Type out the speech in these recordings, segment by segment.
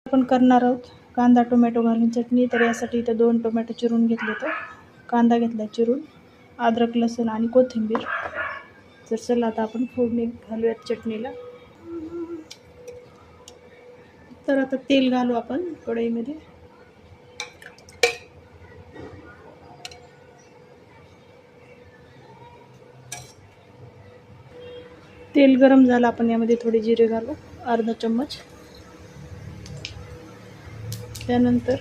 आपण करणार आहोत कांदा टोमॅटो घालून चटणी. तर यासाठी इथं 2 टोमॅटो चिरून घेतले, तर कांदा घेतला चिरून, अद्रक लसूण आणि कोथिंबीर. तर चला आता आपण फोडणी घालूयात चटणीला. तर आता तेल घालू आपण कढईमध्ये. तेल गरम झालं, आपण यामध्ये थोडे जिरे घालू, अर्धा चम्मच. त्यानंतर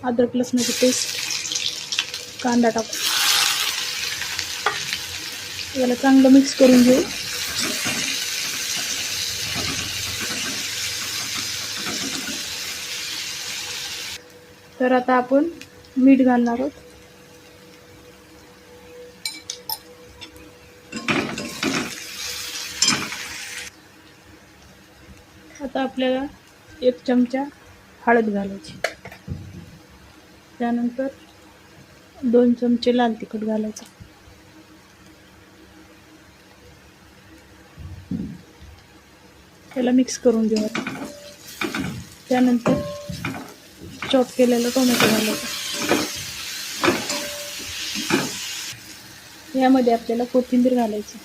अद्रक लसणाची पेस्ट, कांदा टाकू. याला चांगलं मिक्स करून घेऊ. तर आता आपण मीठ घालणार आहोत. आता आपल्याला 1 चमचा हळद घालायची. त्यानंतर 2 चमचे लाल तिखट घालायचं. त्याला मिक्स करून घेऊ. त्यानंतर चॉप केलेला टोमॅटो घालायचा. यामध्ये आपल्याला कोथिंबीर घालायची.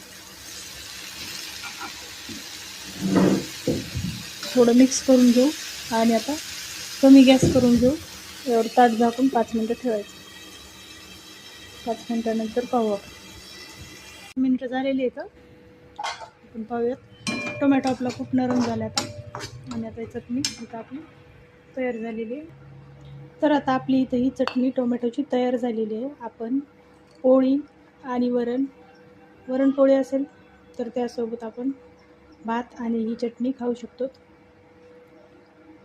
थोडं मिक्स करून घेऊ आणि आता कमी गॅस करून घेऊ. यावर ताट झाकून 5 मिनिटं ठेवायचं. 5 मिनिटानंतर पाहू आपण. मिनिटं झालेली आहेत. आपण पाहूयात. टोमॅटो आपला खूप नरम झाला आता. आणि आता ही चटणी इथं आपली तयार झालेली आहे. तर आता आपली इथं ही चटणी टोमॅटोची तयार झालेली आहे. आपण पोळी आणि वरणपोळी असेल तर त्यासोबत आपण भात आणि ही चटणी खाऊ शकतो.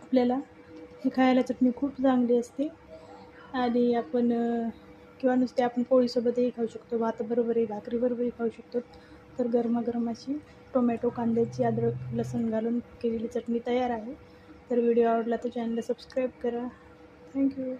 आपल्याला ही खायला चटणी खूप चांगली असते. आणि आपण किंवा नुसते आपण पोळीसोबतही खाऊ शकतो, भाताबरोबरही, भाकरीबरोबरही खाऊ शकतो. तर गरमागरम अशी टोमॅटो कांद्याची अद्रक लसूण घालून केलेली चटणी तयार आहे. तर व्हिडिओ आवडला तर चॅनलला सबस्क्राईब करा. थँक्यू.